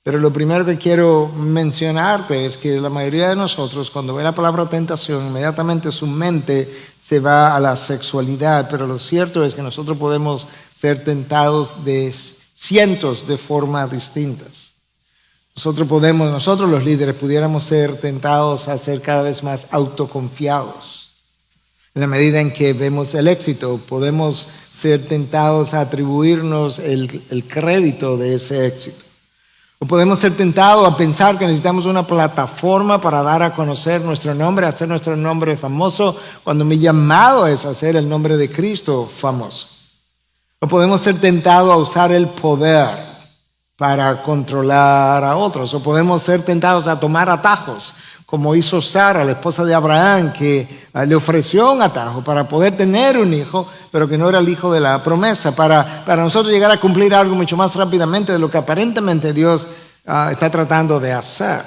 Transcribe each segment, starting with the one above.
Pero lo primero que quiero mencionarte es que la mayoría de nosotros, cuando ve la palabra tentación, inmediatamente su mente se va a la sexualidad. Pero lo cierto es que nosotros podemos ser tentados de cientos de formas distintas. Nosotros los líderes, pudiéramos ser tentados a ser cada vez más autoconfiados. En la medida en que vemos el éxito, podemos ser tentados a atribuirnos el crédito de ese éxito. O podemos ser tentados a pensar que necesitamos una plataforma para dar a conocer nuestro nombre, hacer nuestro nombre famoso, cuando mi llamado es hacer el nombre de Cristo famoso. O podemos ser tentados a usar el poder para controlar a otros. O podemos ser tentados a tomar atajos, como hizo Sara, la esposa de Abraham, que le ofreció un atajo para poder tener un hijo, pero que no era el hijo de la promesa, para nosotros llegar a cumplir algo mucho más rápidamente de lo que aparentemente Dios está tratando de hacer.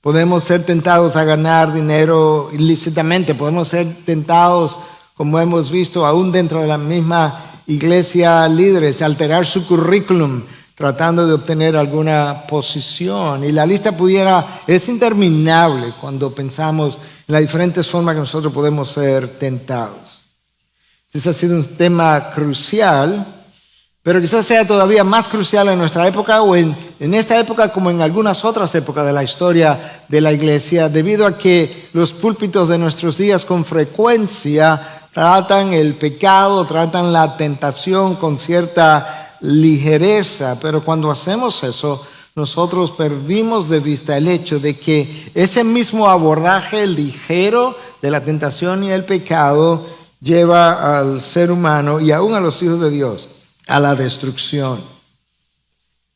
Podemos ser tentados a ganar dinero ilícitamente, podemos ser tentados, como hemos visto, aún dentro de la misma iglesia, líderes, a alterar su currículum, tratando de obtener alguna posición. Y la lista es interminable cuando pensamos en las diferentes formas que nosotros podemos ser tentados. Ese ha sido un tema crucial, pero quizás sea todavía más crucial en nuestra época o en esta época como en algunas otras épocas de la historia de la iglesia, debido a que los púlpitos de nuestros días con frecuencia tratan el pecado, tratan la tentación con cierta ligereza, pero cuando hacemos eso, nosotros perdimos de vista el hecho de que ese mismo abordaje ligero de la tentación y el pecado lleva al ser humano y aún a los hijos de Dios a la destrucción.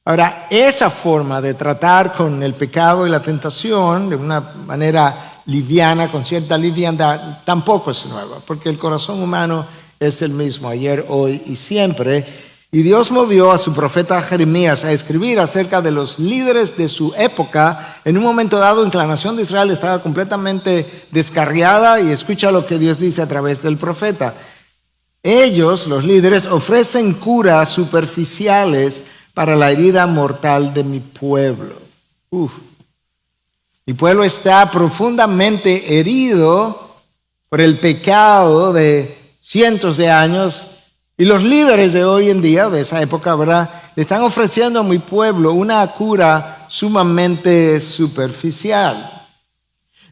Ahora, esa forma de tratar con el pecado y la tentación de una manera liviana, con cierta liviandad, tampoco es nueva, porque el corazón humano es el mismo ayer, hoy y siempre. Y Dios movió a su profeta Jeremías a escribir acerca de los líderes de su época. En un momento dado, en que la nación de Israel estaba completamente descarriada, y escucha lo que Dios dice a través del profeta. Ellos, los líderes, ofrecen curas superficiales para la herida mortal de mi pueblo. Mi pueblo está profundamente herido por el pecado de cientos de años. Y los líderes de hoy en día, de esa época, ¿verdad?, le están ofreciendo a mi pueblo una cura sumamente superficial.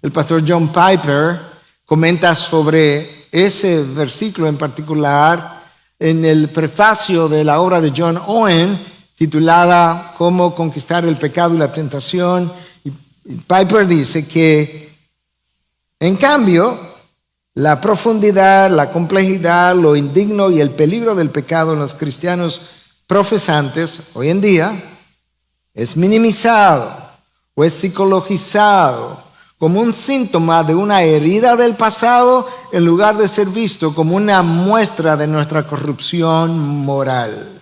El pastor John Piper comenta sobre ese versículo en particular en el prefacio de la obra de John Owen, titulada Cómo conquistar el pecado y la tentación. Y Piper dice que, en cambio, la profundidad, la complejidad, lo indigno y el peligro del pecado en los cristianos profesantes hoy en día es minimizado o es psicologizado como un síntoma de una herida del pasado, en lugar de ser visto como una muestra de nuestra corrupción moral.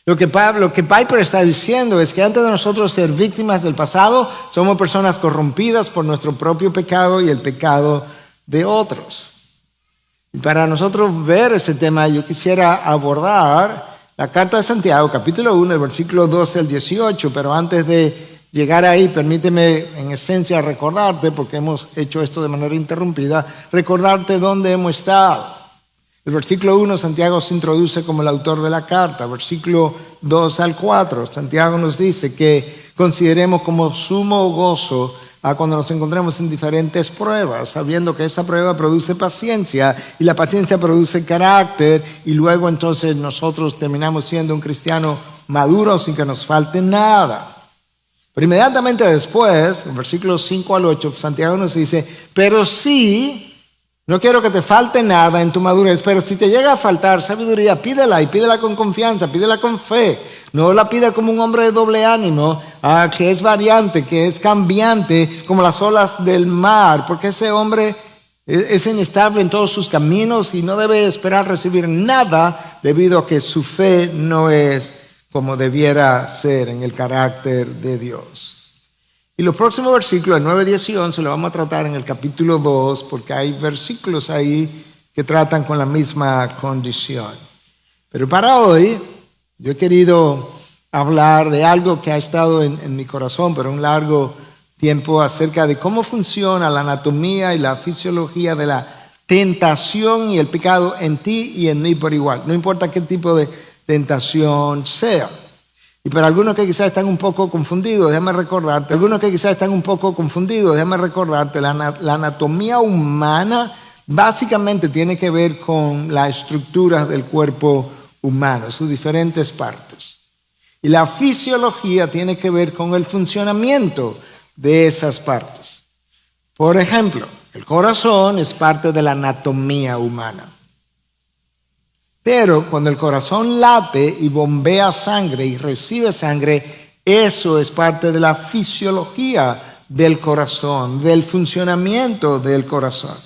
Lo que Piper está diciendo es que antes de nosotros ser víctimas del pasado, somos personas corrompidas por nuestro propio pecado y el pecado de otros. Y para nosotros ver este tema, yo quisiera abordar la carta de Santiago, capítulo 1, el versículo 12 al 18, pero antes de llegar ahí, permíteme en esencia recordarte, porque hemos hecho esto de manera interrumpida, recordarte dónde hemos estado. El versículo 1, Santiago se introduce como el autor de la carta. Versículo 2 al 4, Santiago nos dice que consideremos como sumo gozo a cuando nos encontremos en diferentes pruebas, sabiendo que esa prueba produce paciencia y la paciencia produce carácter, y luego entonces nosotros terminamos siendo un cristiano maduro sin que nos falte nada. Pero inmediatamente después, en versículos 5 al 8, Santiago nos dice, pero sí, no quiero que te falte nada en tu madurez, pero si te llega a faltar sabiduría, pídela, y pídela con confianza, pídela con fe. No la pida como un hombre de doble ánimo, que es variante, que es cambiante, como las olas del mar, porque ese hombre es inestable en todos sus caminos y no debe esperar recibir nada debido a que su fe no es como debiera ser en el carácter de Dios. Y los próximos versículos, el 9, 10 y 11, lo vamos a tratar en el capítulo 2, porque hay versículos ahí que tratan con la misma condición. Pero para hoy, yo he querido hablar de algo que ha estado en mi corazón por un largo tiempo acerca de cómo funciona la anatomía y la fisiología de la tentación y el pecado en ti y en mí por igual. No importa qué tipo de tentación sea. Y para algunos que quizás están un poco confundidos, déjame recordarte, la anatomía humana básicamente tiene que ver con la estructura del cuerpo humano, sus diferentes partes. Y la fisiología tiene que ver con el funcionamiento de esas partes. Por ejemplo, el corazón es parte de la anatomía humana. Pero cuando el corazón late y bombea sangre y recibe sangre, eso es parte de la fisiología del corazón, del funcionamiento del corazón.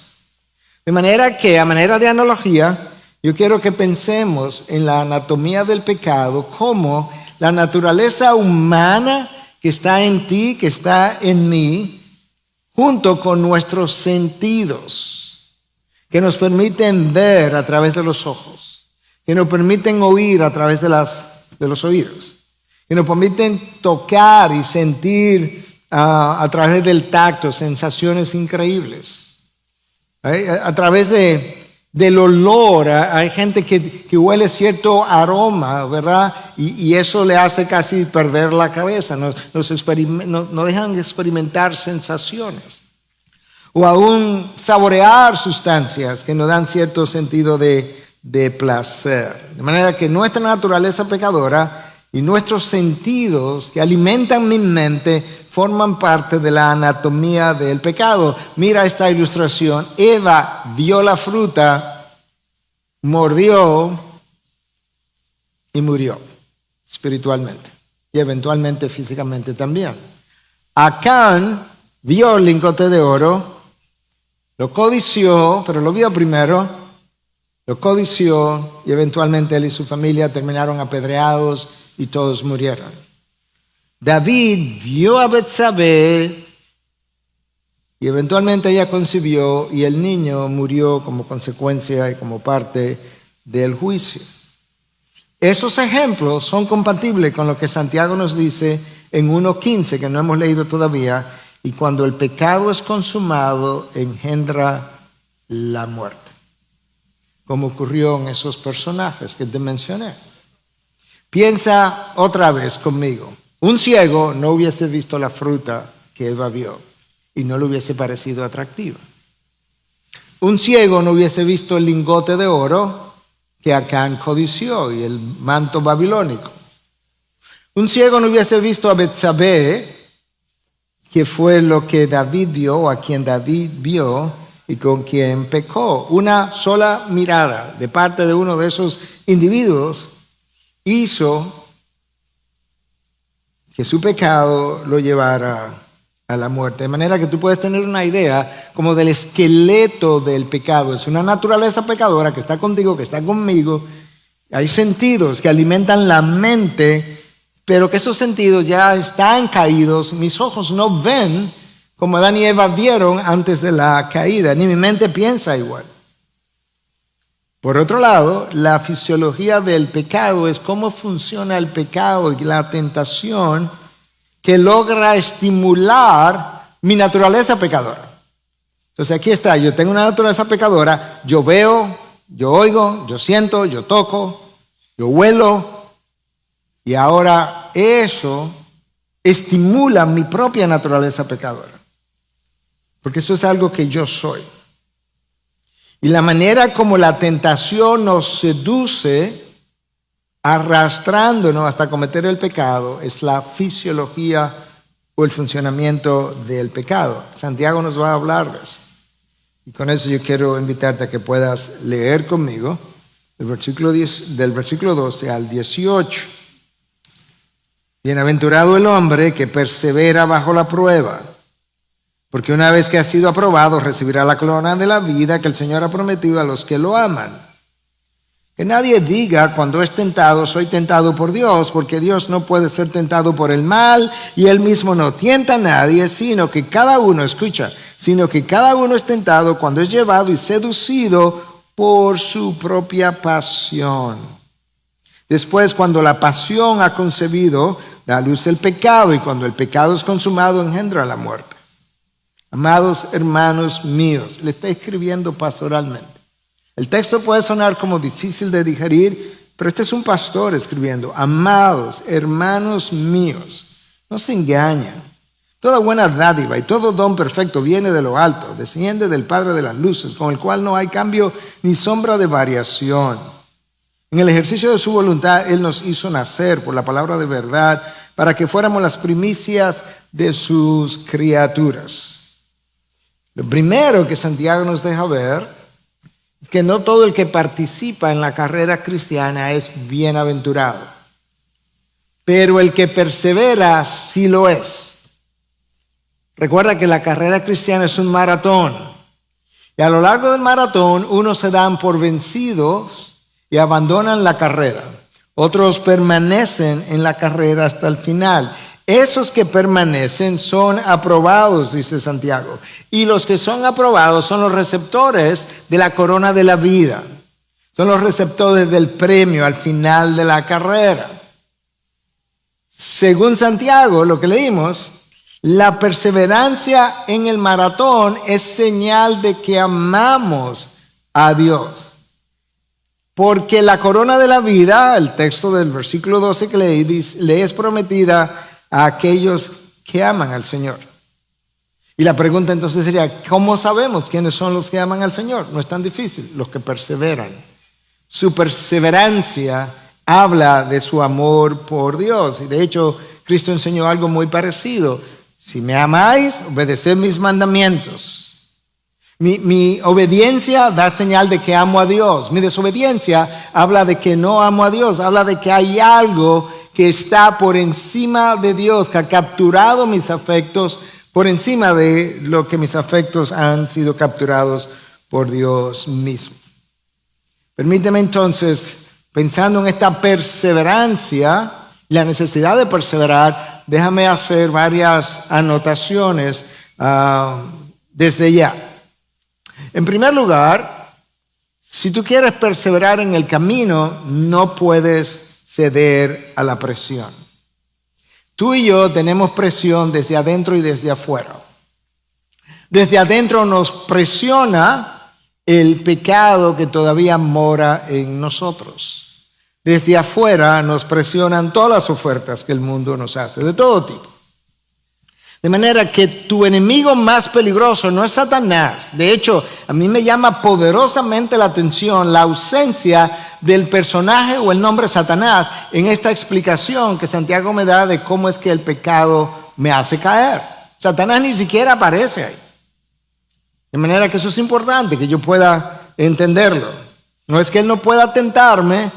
De manera que, a manera de analogía, yo quiero que pensemos en la anatomía del pecado como la naturaleza humana que está en ti, que está en mí, junto con nuestros sentidos, que nos permiten ver a través de los ojos, que nos permiten oír a través de los oídos, que nos permiten tocar y sentir a través del tacto sensaciones increíbles. A través del olor, hay gente que huele cierto aroma, ¿verdad? Y eso le hace casi perder la cabeza, no dejan experimentar sensaciones. O aún saborear sustancias que nos dan cierto sentido de placer. De manera que nuestra naturaleza pecadora y nuestros sentidos que alimentan mi mente forman parte de la anatomía del pecado. Mira esta ilustración. Eva vio la fruta, mordió y murió espiritualmente y eventualmente físicamente también. Acán vio el lingote de oro, lo codició, pero lo vio primero, lo codició y eventualmente él y su familia terminaron apedreados y todos murieron. David vio a Betsabé y eventualmente ella concibió y el niño murió como consecuencia y como parte del juicio. Esos ejemplos son compatibles con lo que Santiago nos dice en 1:15, que no hemos leído todavía, y cuando el pecado es consumado engendra la muerte, como ocurrió en esos personajes que te mencioné. Piensa otra vez conmigo. Un ciego no hubiese visto la fruta que Eva vio y no le hubiese parecido atractiva. Un ciego no hubiese visto el lingote de oro que Acán codició y el manto babilónico. Un ciego no hubiese visto a Betsabé, que fue lo que David vio, a quien David vio y con quien pecó. Una sola mirada de parte de uno de esos individuos hizo que su pecado lo llevara a la muerte. De manera que tú puedes tener una idea como del esqueleto del pecado. Es una naturaleza pecadora que está contigo, que está conmigo. Hay sentidos que alimentan la mente, pero que esos sentidos ya están caídos. Mis ojos no ven como Adán y Eva vieron antes de la caída, ni mi mente piensa igual. Por otro lado, la fisiología del pecado es cómo funciona el pecado y la tentación que logra estimular mi naturaleza pecadora. Entonces aquí está, yo tengo una naturaleza pecadora, yo veo, yo oigo, yo siento, yo toco, yo huelo, y ahora eso estimula mi propia naturaleza pecadora, porque eso es algo que yo soy. Y la manera como la tentación nos seduce, arrastrándonos hasta cometer el pecado, es la fisiología o el funcionamiento del pecado. Santiago nos va a hablar de eso. Y con eso yo quiero invitarte a que puedas leer conmigo del versículo 12 al 18. Bienaventurado el hombre que persevera bajo la prueba, porque una vez que ha sido aprobado, recibirá la corona de la vida que el Señor ha prometido a los que lo aman. Que nadie diga cuando es tentado, soy tentado por Dios, porque Dios no puede ser tentado por el mal, y Él mismo no tienta a nadie, sino que cada uno es tentado cuando es llevado y seducido por su propia pasión. Después, cuando la pasión ha concebido, da a luz el pecado, y cuando el pecado es consumado, engendra la muerte. Amados hermanos míos, le está escribiendo pastoralmente. El texto puede sonar como difícil de digerir, pero este es un pastor escribiendo. Amados hermanos míos, no se engañan. Toda buena dádiva y todo don perfecto viene de lo alto, desciende del Padre de las luces, con el cual no hay cambio ni sombra de variación. En el ejercicio de su voluntad, Él nos hizo nacer por la palabra de verdad, para que fuéramos las primicias de sus criaturas. Lo primero que Santiago nos deja ver es que no todo el que participa en la carrera cristiana es bienaventurado, pero el que persevera sí lo es. Recuerda que la carrera cristiana es un maratón, y a lo largo del maratón unos se dan por vencidos y abandonan la carrera. Otros permanecen en la carrera hasta el final. Esos que permanecen son aprobados, dice Santiago. Y los que son aprobados son los receptores de la corona de la vida. Son los receptores del premio al final de la carrera. Según Santiago, lo que leímos, la perseverancia en el maratón es señal de que amamos a Dios. Porque la corona de la vida, el texto del versículo 12 que leí, le es prometida a aquellos que aman al Señor. Y la pregunta entonces sería, ¿cómo sabemos quiénes son los que aman al Señor? No es tan difícil, los que perseveran. Su perseverancia habla de su amor por Dios. Y de hecho, Cristo enseñó algo muy parecido. Si me amáis, obedeced mis mandamientos. Mi obediencia da señal de que amo a Dios. Mi desobediencia habla de que no amo a Dios. Habla de que hay algo que está por encima de Dios, que ha capturado mis afectos, por encima de lo que mis afectos han sido capturados por Dios mismo. Permíteme entonces, pensando en esta perseverancia, la necesidad de perseverar, déjame hacer varias anotaciones desde ya. En primer lugar, si tú quieres perseverar en el camino, no puedes ceder a la presión. Tú y yo tenemos presión desde adentro y desde afuera. Desde adentro nos presiona el pecado que todavía mora en nosotros. Desde afuera nos presionan todas las ofertas que el mundo nos hace, de todo tipo. De manera que tu enemigo más peligroso no es Satanás. De hecho, a mí me llama poderosamente la atención la ausencia del personaje o el nombre Satanás en esta explicación que Santiago me da de cómo es que el pecado me hace caer. Satanás ni siquiera aparece ahí. De manera que eso es importante, que yo pueda entenderlo. No es que él no pueda tentarme,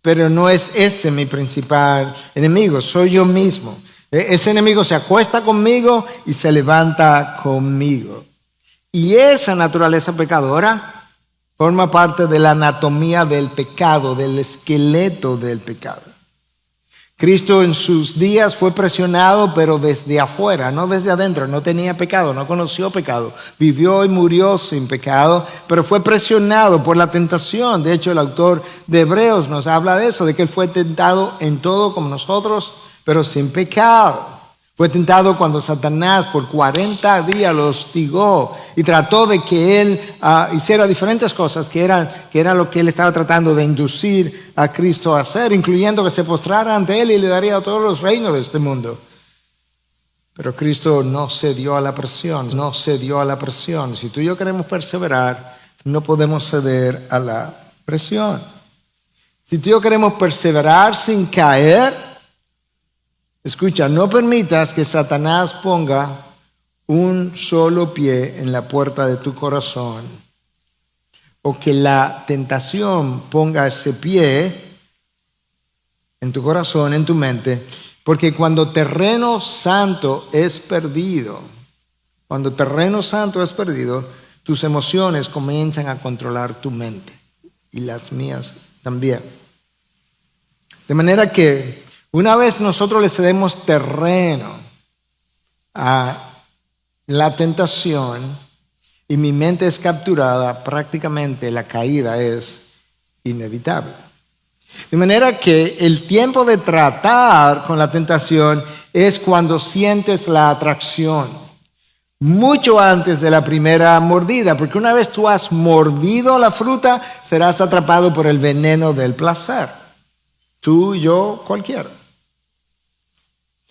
pero no es ese mi principal enemigo, soy yo mismo. Ese enemigo se acuesta conmigo y se levanta conmigo. Y esa naturaleza pecadora forma parte de la anatomía del pecado, del esqueleto del pecado. Cristo en sus días fue presionado, pero desde afuera, no desde adentro. No tenía pecado, no conoció pecado. Vivió y murió sin pecado, pero fue presionado por la tentación. De hecho, el autor de Hebreos nos habla de eso, de que él fue tentado en todo como nosotros, pero sin pecado. Fue tentado cuando Satanás por 40 días lo hostigó y trató de que él hiciera diferentes cosas que eran lo que él estaba tratando de inducir a Cristo a hacer, incluyendo que se postrara ante él y le daría todos los reinos de este mundo. Pero Cristo no cedió a la presión, no cedió a la presión. Si tú y yo queremos perseverar, no podemos ceder a la presión. Si tú y yo queremos perseverar sin caer, escucha, no permitas que Satanás ponga un solo pie en la puerta de tu corazón o que la tentación ponga ese pie en tu corazón, en tu mente, porque cuando terreno santo es perdido, tus emociones comienzan a controlar tu mente y las mías también. De manera que una vez nosotros le cedemos terreno a la tentación y mi mente es capturada, prácticamente la caída es inevitable. De manera que el tiempo de tratar con la tentación es cuando sientes la atracción, mucho antes de la primera mordida, porque una vez tú has mordido la fruta, serás atrapado por el veneno del placer. Tú, yo, cualquiera.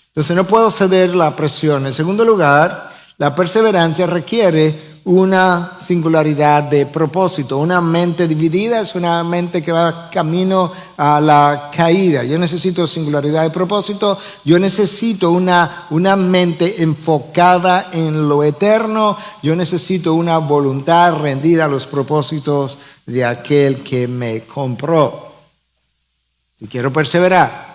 Entonces no puedo ceder la presión. En segundo lugar, la perseverancia requiere una singularidad de propósito. Una mente dividida es una mente que va camino a la caída. Yo necesito singularidad de propósito. Yo necesito una mente enfocada en lo eterno. Yo necesito una voluntad rendida a los propósitos de aquel que me compró. Y quiero perseverar.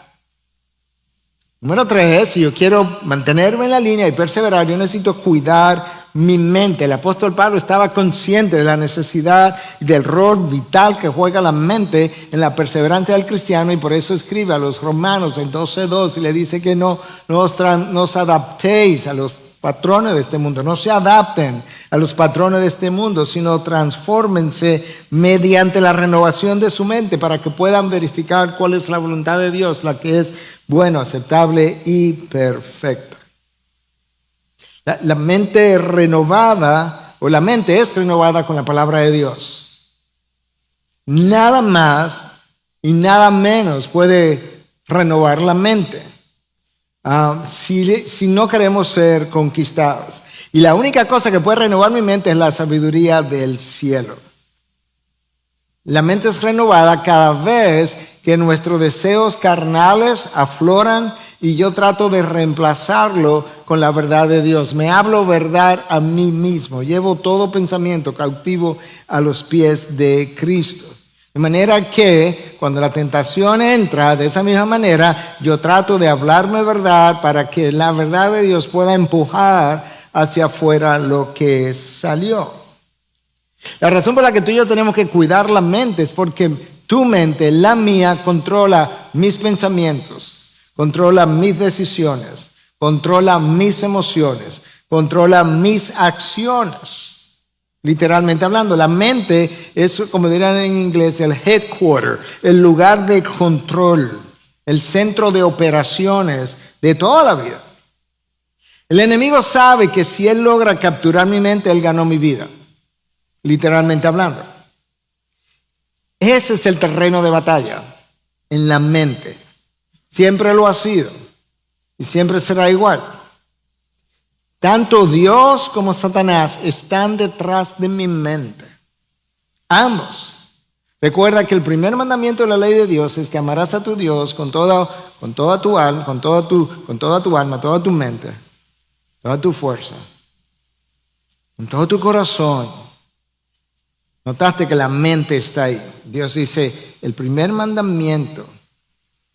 Número 3, si yo quiero mantenerme en la línea y perseverar, yo necesito cuidar mi mente. El apóstol Pablo estaba consciente de la necesidad y del rol vital que juega la mente en la perseverancia del cristiano, y por eso escribe a los romanos en 12:2 y le dice que no os adaptéis a los patrones de este mundo, no se adapten a los patrones de este mundo, sino transfórmense mediante la renovación de su mente para que puedan verificar cuál es la voluntad de Dios, la que es bueno, aceptable y perfecta. La mente renovada, o la mente es renovada con la palabra de Dios. Nada más y nada menos puede renovar la mente. Si no queremos ser conquistados. Y la única cosa que puede renovar mi mente es la sabiduría del cielo. La mente es renovada cada vez que nuestros deseos carnales afloran y yo trato de reemplazarlo con la verdad de Dios. Me hablo verdad a mí mismo. Llevo todo pensamiento cautivo a los pies de Cristo. De manera que cuando la tentación entra de esa misma manera, yo trato de hablarme verdad para que la verdad de Dios pueda empujar hacia afuera lo que salió. La razón por la que tú y yo tenemos que cuidar la mente es porque tu mente, la mía, controla mis pensamientos, controla mis decisiones, controla mis emociones, controla mis acciones. Literalmente hablando, la mente es, como dirán en inglés, el headquarter, el lugar de control, el centro de operaciones de toda la vida. El enemigo sabe que si él logra capturar mi mente, él ganó mi vida, literalmente hablando. Ese es el terreno de batalla, en la mente. Siempre lo ha sido y siempre será igual. Tanto Dios como Satanás están detrás de mi mente. Ambos. Recuerda que el primer mandamiento de la ley de Dios es que amarás a tu Dios con toda tu alma, con toda tu alma, toda tu mente, toda tu fuerza, con todo tu corazón. Notaste que la mente está ahí. Dios dice, el primer mandamiento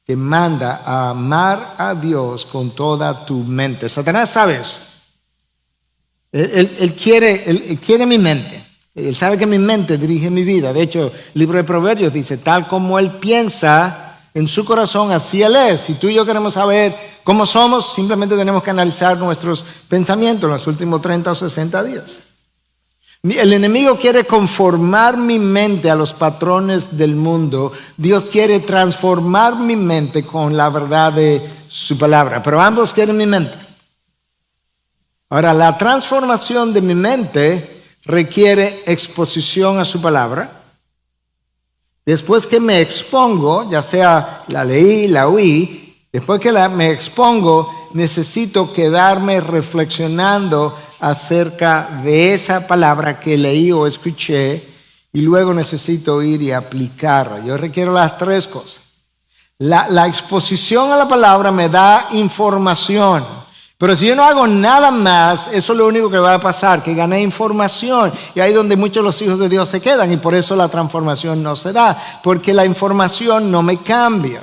te manda a amar a Dios con toda tu mente. Satanás sabe eso. Él quiere mi mente. Él sabe que mi mente dirige mi vida. De hecho, el libro de Proverbios dice, tal como él piensa en su corazón, así él es. Si tú y yo queremos saber cómo somos, simplemente tenemos que analizar nuestros pensamientos en los últimos 30 o 60 días. El enemigo quiere conformar mi mente a los patrones del mundo. Dios quiere transformar mi mente con la verdad de su palabra. Pero ambos quieren mi mente. Ahora, la transformación de mi mente requiere exposición a su palabra. Después que me expongo, ya sea la leí, la oí, después que me expongo, necesito quedarme reflexionando acerca de esa palabra que leí o escuché, y luego necesito ir y aplicarla. Yo requiero las tres cosas. La exposición a la palabra me da información. Pero si yo no hago nada más, eso es lo único que va a pasar, que gané información. Y ahí es donde muchos de los hijos de Dios se quedan, y por eso la transformación no se da, porque la información no me cambia.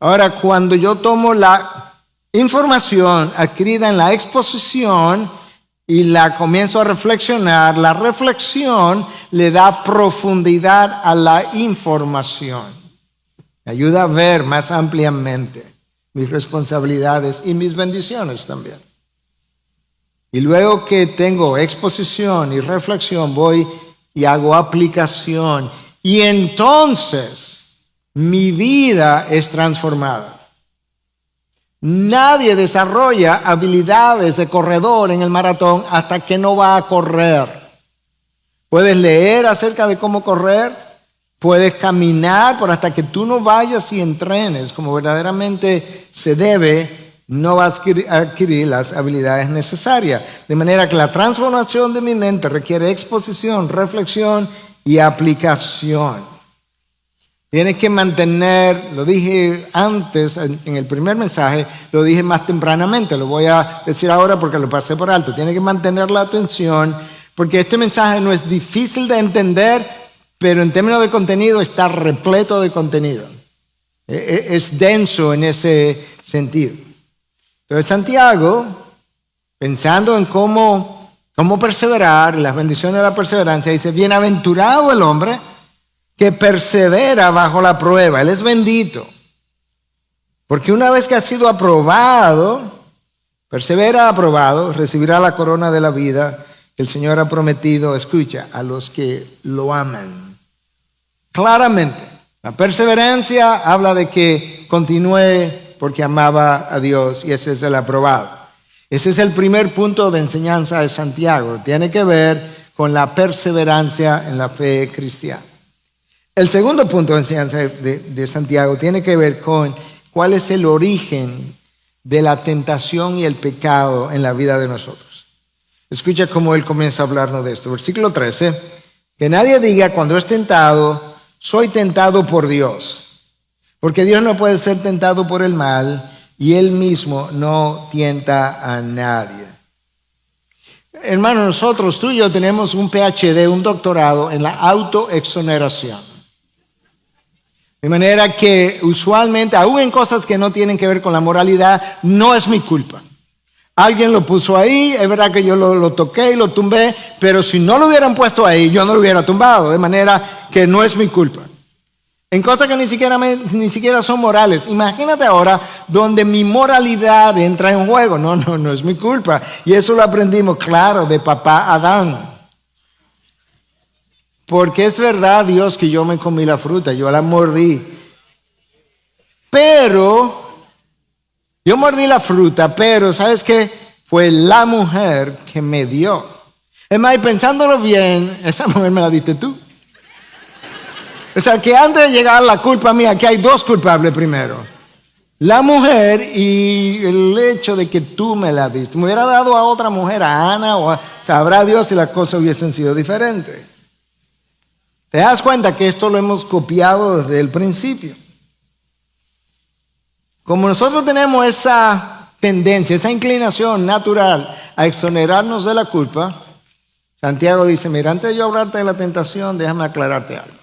Ahora, cuando yo tomo la información adquirida en la exposición y la comienzo a reflexionar, la reflexión le da profundidad a la información. Me ayuda a ver más ampliamente mis responsabilidades y mis bendiciones también. Y luego que tengo exposición y reflexión, voy y hago aplicación. Y entonces mi vida es transformada. Nadie desarrolla habilidades de corredor en el maratón hasta que no va a correr. Puedes leer acerca de cómo correr, puedes caminar, pero hasta que tú no vayas y entrenes como verdaderamente se debe, no vas a adquirir las habilidades necesarias. De manera que la transformación de mi mente requiere exposición, reflexión y aplicación. Tienes que mantener, lo dije antes en el primer mensaje, lo dije más tempranamente, lo voy a decir ahora porque lo pasé por alto. Tienes que mantener la atención porque este mensaje no es difícil de entender, pero en términos de contenido está repleto de contenido. Es denso en ese sentido. Entonces Santiago, pensando en cómo perseverar, las bendiciones de la perseverancia, dice, bienaventurado el hombre que persevera bajo la prueba. Él es bendito. Porque una vez que ha sido aprobado, persevera aprobado, recibirá la corona de la vida que el Señor ha prometido, escucha, a los que lo aman. Claramente, la perseverancia habla de que continúe porque amaba a Dios y ese es el aprobado. Ese es el primer punto de enseñanza de Santiago. Tiene que ver con la perseverancia en la fe cristiana. El segundo punto de enseñanza de Santiago tiene que ver con cuál es el origen de la tentación y el pecado en la vida de nosotros. Escucha cómo él comienza a hablarnos de esto. Versículo 13. Que nadie diga cuando es tentado, soy tentado por Dios. Porque Dios no puede ser tentado por el mal y Él mismo no tienta a nadie. Hermanos, nosotros, tú y yo, tenemos un PhD, un doctorado en la autoexoneración. De manera que usualmente, aún en cosas que no tienen que ver con la moralidad, no es mi culpa. Alguien lo puso ahí, es verdad que yo lo toqué y lo tumbé, pero si no lo hubieran puesto ahí, yo no lo hubiera tumbado, de manera que no es mi culpa. En cosas que ni siquiera son morales. Imagínate ahora donde mi moralidad entra en juego. No es mi culpa. Y eso lo aprendimos, claro, de papá Adán. Porque es verdad, Dios, que yo me comí la fruta, yo la mordí. Pero, yo mordí la fruta, pero ¿sabes qué? Fue la mujer que me dio. Es más, y pensándolo bien, esa mujer me la diste tú. O sea, que antes de llegar a la culpa mía, aquí hay dos culpables primero. La mujer y el hecho de que tú me la diste. Me hubiera dado a otra mujer, a Ana, o sabrá Dios si las cosas hubiesen sido diferentes. ¿Te das cuenta que esto lo hemos copiado desde el principio? Como nosotros tenemos esa tendencia, esa inclinación natural a exonerarnos de la culpa, Santiago dice, mira, antes de yo hablarte de la tentación, déjame aclararte algo.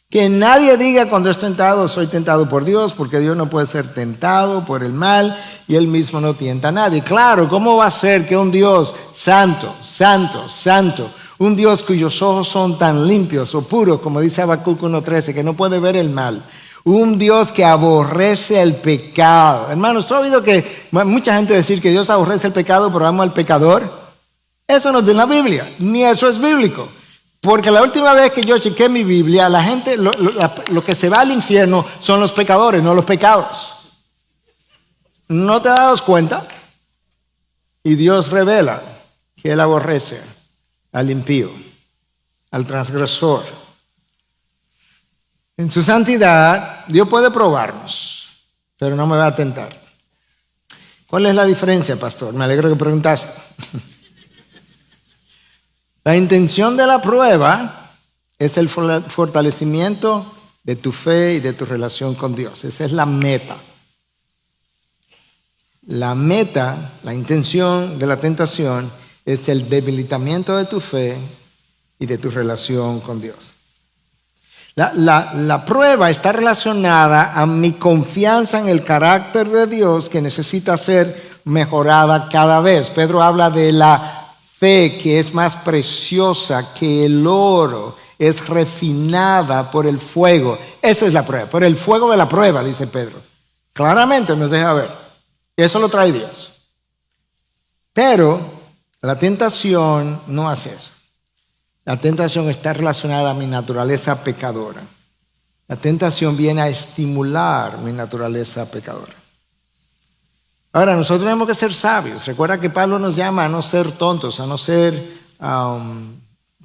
Que nadie diga cuando es tentado, soy tentado por Dios, porque Dios no puede ser tentado por el mal y Él mismo no tienta a nadie. Claro, ¿cómo va a ser que un Dios santo, un Dios cuyos ojos son tan limpios o puros, como dice Habacuc 1:13, que no puede ver el mal, un Dios que aborrece el pecado? Hermanos, ¿tú has oído que mucha gente decir que Dios aborrece el pecado pero ama al pecador? Eso no está en la Biblia, ni eso es bíblico. Porque la última vez que yo chequé mi Biblia, la gente, lo que se va al infierno son los pecadores, no los pecados. ¿No te has dado cuenta? Y Dios revela que Él aborrece al impío, al transgresor. En su santidad, Dios puede probarnos, pero no me va a tentar. ¿Cuál es la diferencia, pastor? Me alegro que preguntaste. La intención de la prueba es el fortalecimiento de tu fe y de tu relación con Dios. Esa es la meta. La meta, la intención de la tentación es el debilitamiento de tu fe y de tu relación con Dios. La prueba está relacionada a mi confianza en el carácter de Dios que necesita ser mejorada cada vez. Pedro habla de la fe que es más preciosa que el oro, es refinada por el fuego. Esa es la prueba, por el fuego de la prueba, dice Pedro. Claramente nos deja ver. Eso lo trae Dios. Pero la tentación no hace eso. La tentación está relacionada a mi naturaleza pecadora. La tentación viene a estimular mi naturaleza pecadora. Ahora, nosotros tenemos que ser sabios. Recuerda que Pablo nos llama a no ser tontos, a no ser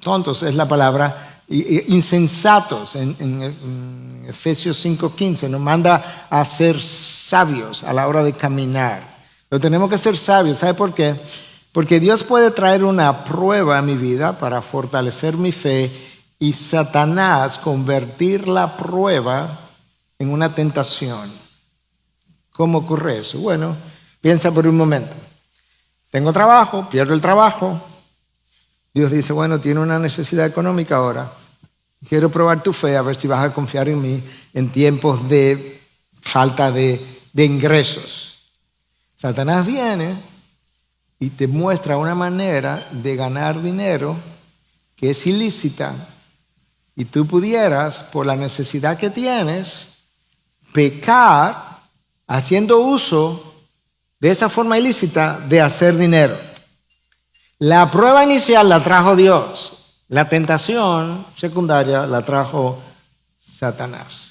tontos, es la palabra, insensatos. En Efesios 5:15 nos manda a ser sabios a la hora de caminar. Pero tenemos que ser sabios. ¿Sabe por qué? Porque Dios puede traer una prueba a mi vida para fortalecer mi fe y Satanás convertir la prueba en una tentación. ¿Cómo ocurre eso? Bueno, piensa por un momento. Tengo trabajo, pierdo el trabajo. Dios dice, bueno, tiene una necesidad económica ahora. Quiero probar tu fe a ver si vas a confiar en mí en tiempos de falta de ingresos. Satanás viene y te muestra una manera de ganar dinero que es ilícita y tú pudieras, por la necesidad que tienes, pecar haciendo uso de esa forma ilícita de hacer dinero. La prueba inicial la trajo Dios. La tentación secundaria la trajo Satanás.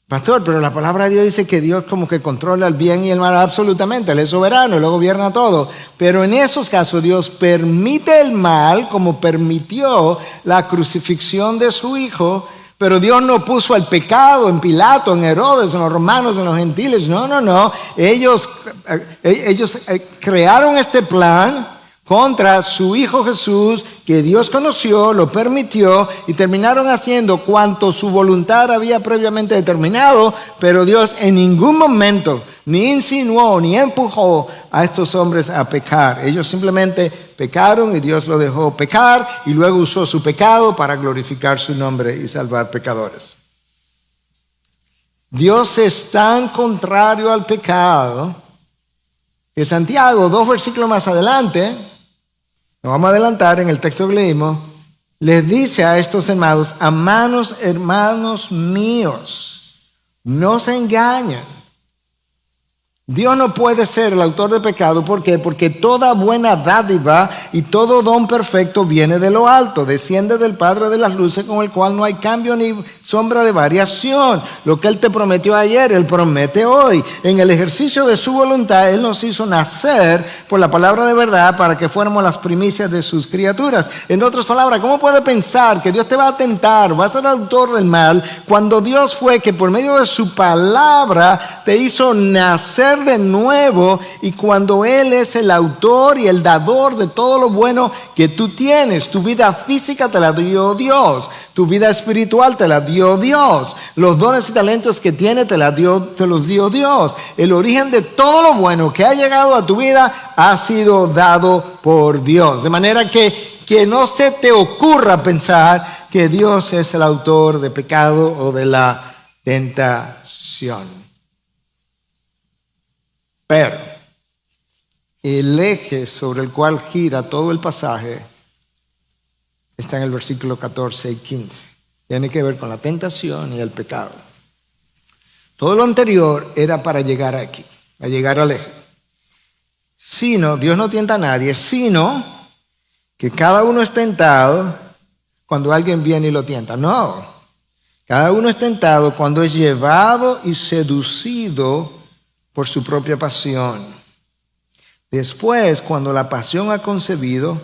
Pastor, pero la palabra de Dios dice que Dios como que controla el bien y el mal absolutamente. Él es soberano, Él lo gobierna todo. Pero en esos casos Dios permite el mal como permitió la crucifixión de su Hijo. Pero Dios no puso el pecado en Pilato, en Herodes, en los romanos, en los gentiles. No. Ellos crearon este plan contra su Hijo Jesús, que Dios conoció, lo permitió, y terminaron haciendo cuanto su voluntad había previamente determinado, pero Dios en ningún momento ni insinuó ni empujó a estos hombres a pecar. Ellos simplemente pecaron y Dios lo dejó pecar y luego usó su pecado para glorificar su nombre y salvar pecadores. Dios es tan contrario al pecado que Santiago, 2 versículos más adelante, nos vamos a adelantar en el texto que leímos, les dice a estos hermanos míos, no se engañen. Dios no puede ser el autor de pecado. ¿Por qué? Porque toda buena dádiva y todo don perfecto viene de lo alto, desciende del Padre de las luces, con el cual no hay cambio ni sombra de variación. Lo que Él te prometió ayer, Él promete hoy. En el ejercicio de su voluntad, Él nos hizo nacer por la palabra de verdad para que fuéramos las primicias de sus criaturas. En otras palabras, ¿cómo puede pensar que Dios te va a tentar, va a ser autor del mal, cuando Dios fue que por medio de su palabra te hizo nacer de nuevo, y cuando Él es el autor y el dador de todo lo bueno que tú tienes? Tu vida física te la dio Dios, tu vida espiritual te la dio Dios, los dones y talentos que tienes te los dio Dios. El origen de todo lo bueno que ha llegado a tu vida ha sido dado por Dios, de manera que no se te ocurra pensar que Dios es el autor de pecado o de la tentación. Pero el eje sobre el cual gira todo el pasaje está en el versículo 14 y 15. Tiene que ver con la tentación y el pecado. Todo lo anterior era para llegar aquí, a llegar al eje. Sino, Dios no tienta a nadie, sino que cada uno es tentado cuando alguien viene y lo tienta. No, cada uno es tentado cuando es llevado y seducido por su propia pasión. Después, cuando la pasión ha concebido,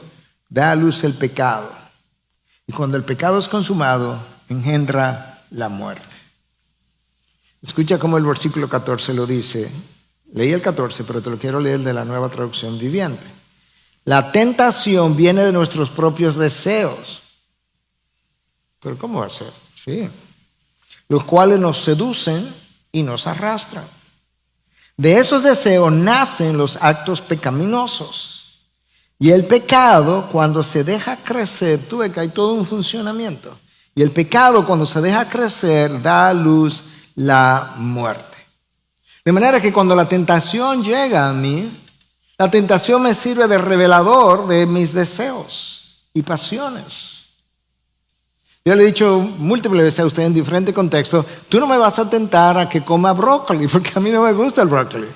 da a luz el pecado. Y cuando el pecado es consumado, engendra la muerte. Escucha cómo el versículo 14 lo dice. Leí el 14, pero te lo quiero leer de la Nueva Traducción Viviente. La tentación viene de nuestros propios deseos. ¿Pero cómo va a ser? Sí. Los cuales nos seducen y nos arrastran. De esos deseos nacen los actos pecaminosos. Y el pecado, cuando se deja crecer, tú ves que hay todo un funcionamiento. Y el pecado, cuando se deja crecer, da a luz la muerte. De manera que cuando la tentación llega a mí, la tentación me sirve de revelador de mis deseos y pasiones. Yo le he dicho múltiples veces a usted en diferentes contextos, tú no me vas a tentar a que coma brócoli, porque a mí no me gusta el brócoli.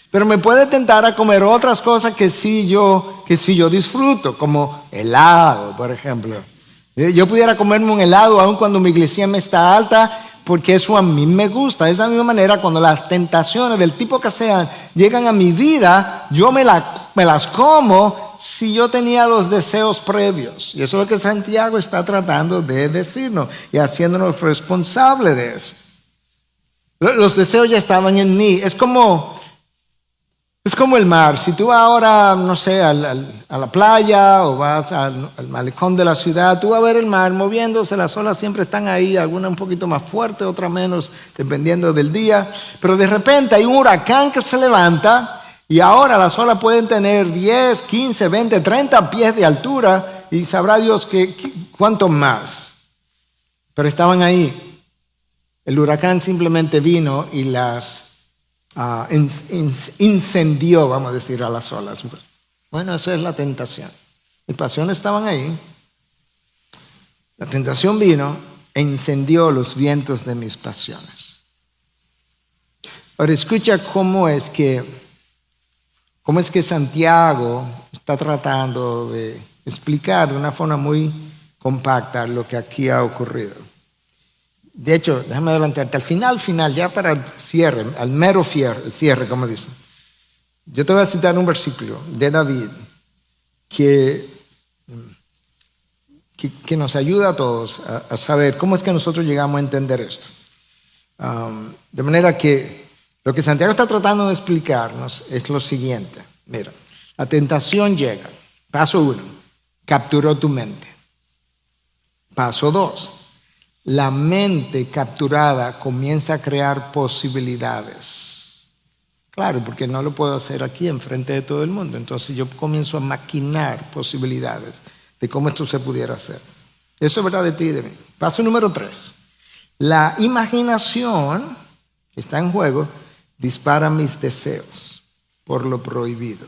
Pero me puede tentar a comer otras cosas que sí yo disfruto, como helado, por ejemplo. Yo pudiera comerme un helado aun cuando mi glicemia está alta, porque eso a mí me gusta. De esa misma manera, cuando las tentaciones del tipo que sean llegan a mi vida, yo me las como si yo tenía los deseos previos. Y eso es lo que Santiago está tratando de decirnos y haciéndonos responsables de eso. Los deseos ya estaban en mí. Es como el mar. Si tú vas ahora, no sé, a la playa o vas al malecón de la ciudad, tú vas a ver el mar moviéndose, las olas siempre están ahí, alguna un poquito más fuerte, otra menos, dependiendo del día. Pero de repente hay un huracán que se levanta y ahora las olas pueden tener 10, 15, 20, 30 pies de altura y sabrá Dios cuánto más. Pero estaban ahí. El huracán simplemente vino y las incendió, vamos a decir, a las olas. Bueno, eso es la tentación. Mis pasiones estaban ahí. La tentación vino e incendió los vientos de mis pasiones. Ahora escucha cómo es que Santiago está tratando de explicar de una forma muy compacta lo que aquí ha ocurrido. De hecho, déjame adelantarte, al final, ya para el cierre, al mero cierre, como dicen. Yo te voy a citar un versículo de David que nos ayuda a todos a saber cómo es que nosotros llegamos a entender esto. De manera que lo que Santiago está tratando de explicarnos es lo siguiente. Mira, la tentación llega. Paso 1, capturó tu mente. Paso 2. La mente capturada comienza a crear posibilidades. Claro, porque no lo puedo hacer aquí enfrente de todo el mundo. Entonces yo comienzo a maquinar posibilidades de cómo esto se pudiera hacer. Eso es verdad de ti y de mí. Paso número 3. La imaginación que está en juego dispara mis deseos por lo prohibido.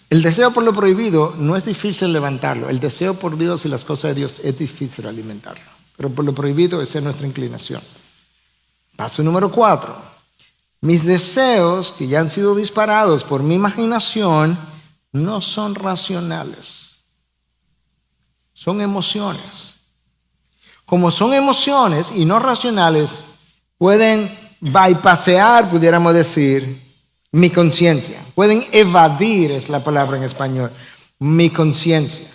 El deseo por lo prohibido no es difícil levantarlo. El deseo por Dios y las cosas de Dios es difícil alimentarlo. Pero por lo prohibido esa es nuestra inclinación. Paso número 4. Mis deseos que ya han sido disparados por mi imaginación no son racionales. Son emociones. Como son emociones y no racionales, pueden bypassear, pudiéramos decir, mi conciencia. Pueden evadir, es la palabra en español, mi conciencia.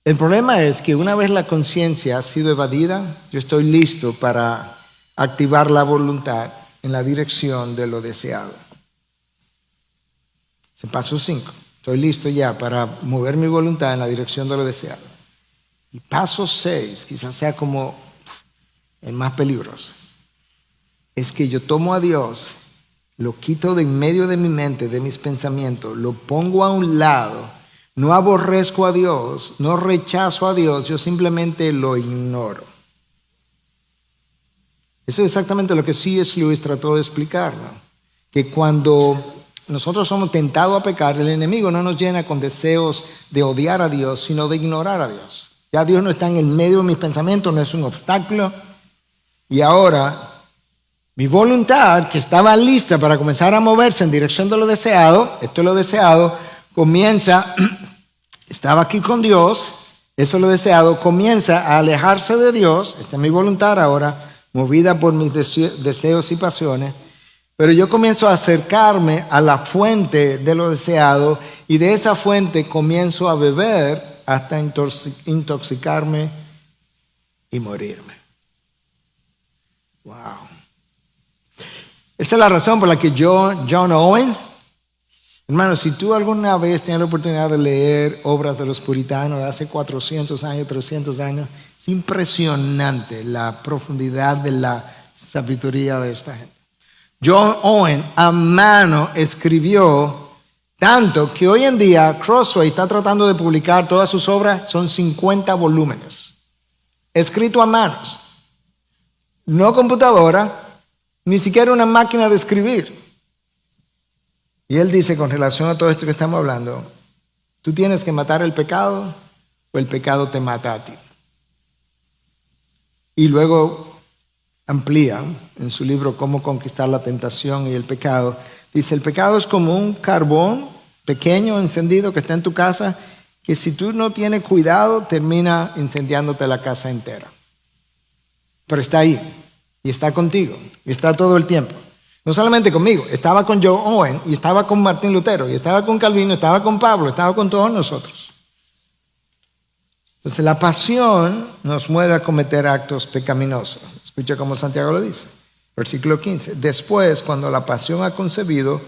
El problema es que una vez la conciencia ha sido evadida, yo estoy listo para activar la voluntad en la dirección de lo deseado. Ese paso 5. Estoy listo ya para mover mi voluntad en la dirección de lo deseado. Y paso 6, quizás sea como el más peligroso. Es que yo tomo a Dios, lo quito de en medio de mi mente, de mis pensamientos, lo pongo a un lado, no aborrezco a Dios, no rechazo a Dios, yo simplemente lo ignoro. Eso es exactamente lo que C.S. Lewis trató de explicar, ¿no? Que cuando nosotros somos tentados a pecar, el enemigo no nos llena con deseos de odiar a Dios, sino de ignorar a Dios. Ya Dios no está en el medio de mis pensamientos, no es un obstáculo. Y ahora mi voluntad, que estaba lista para comenzar a moverse en dirección de lo deseado, esto es lo deseado, comienza, estaba aquí con Dios, eso es lo deseado, comienza a alejarse de Dios, esta es mi voluntad ahora, movida por mis deseos y pasiones, pero yo comienzo a acercarme a la fuente de lo deseado y de esa fuente comienzo a beber hasta intoxicarme y morirme. Wow. Esa es la razón por la que John Owen, hermano, si tú alguna vez tienes la oportunidad de leer obras de los puritanos de hace 400 años, 300 años, es impresionante la profundidad de la sabiduría de esta gente. John Owen a mano escribió tanto que hoy en día Crossway está tratando de publicar todas sus obras, son 50 volúmenes, escrito a manos, no computadora, ni siquiera una máquina de escribir. Y él dice, con relación a todo esto que estamos hablando, tú tienes que matar el pecado o el pecado te mata a ti. Y luego amplía en su libro Cómo conquistar la tentación y el pecado, Dice, el pecado es como un carbón pequeño encendido que está en tu casa, que si tú no tienes cuidado, termina incendiándote la casa entera. Pero está ahí, y está contigo, y está todo el tiempo. No solamente conmigo, estaba con Joe Owen, y estaba con Martín Lutero, y estaba con Calvino, estaba con Pablo, estaba con todos nosotros. Entonces la pasión nos mueve a cometer actos pecaminosos. Escucha cómo Santiago lo dice. Versículo 15. Después, cuando la pasión ha concebido,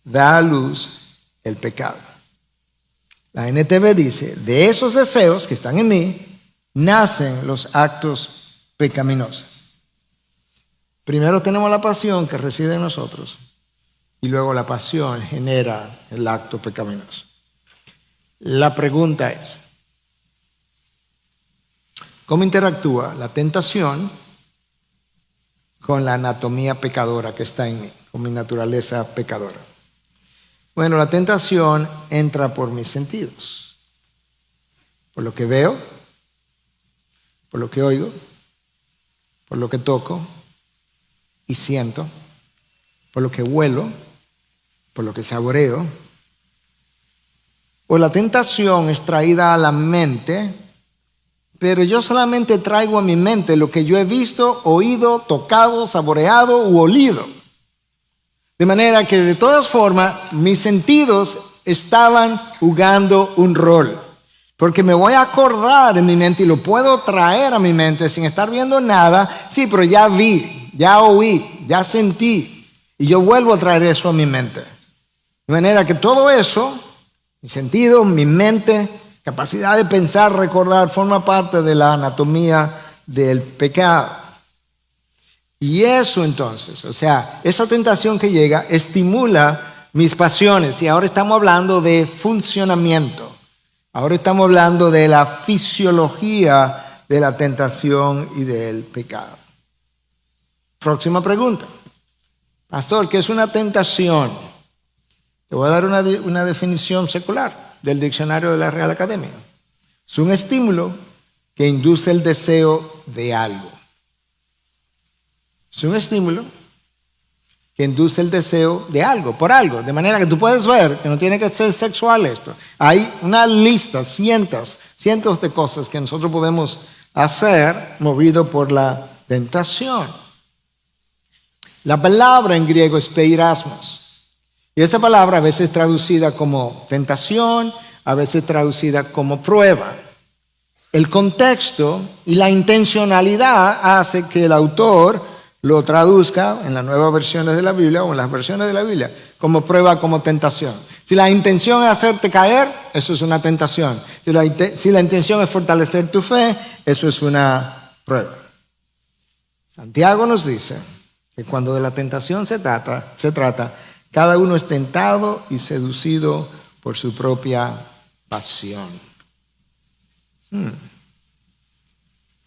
da a luz el pecado. La NTV dice, de esos deseos que están en mí, nacen los actos pecaminosos. Primero tenemos la pasión que reside en nosotros y luego la pasión genera el acto pecaminoso. La pregunta es, ¿cómo interactúa la tentación con la anatomía pecadora que está en mí, con mi naturaleza pecadora? Bueno, la tentación entra por mis sentidos, por lo que veo, por lo que oigo, por lo que toco y siento, por lo que huelo, por lo que saboreo. O la tentación es traída a la mente, pero yo solamente traigo a mi mente lo que yo he visto, oído, tocado, saboreado u olido. De manera que de todas formas mis sentidos estaban jugando un rol. Porque me voy a acordar en mi mente y lo puedo traer a mi mente sin estar viendo nada. Sí, pero ya vi, ya oí, ya sentí. Y yo vuelvo a traer eso a mi mente. De manera que todo eso, mi sentido, mi mente, capacidad de pensar, recordar, forma parte de la anatomía del pecado. Y eso entonces, o sea, esa tentación que llega estimula mis pasiones. Y ahora estamos hablando de funcionamiento. Ahora estamos hablando de la fisiología de la tentación y del pecado. Próxima pregunta. Pastor, ¿qué es una tentación? Te voy a dar una definición secular del diccionario de la Real Academia. Es un estímulo que induce el deseo de algo. Es un estímulo que induce el deseo de algo, por algo. De manera que tú puedes ver que no tiene que ser sexual esto. Hay una lista, cientos de cosas que nosotros podemos hacer movido por la tentación. La palabra en griego es peirasmos. Y esta palabra a veces es traducida como tentación, a veces traducida como prueba. El contexto y la intencionalidad hace que el autor lo traduzca en las nuevas versiones de la Biblia o en las versiones de la Biblia como prueba, como tentación. Si la intención es hacerte caer, eso es una tentación. Si la intención es fortalecer tu fe, eso es una prueba. Santiago nos dice que cuando de la tentación se trata, cada uno es tentado y seducido por su propia pasión.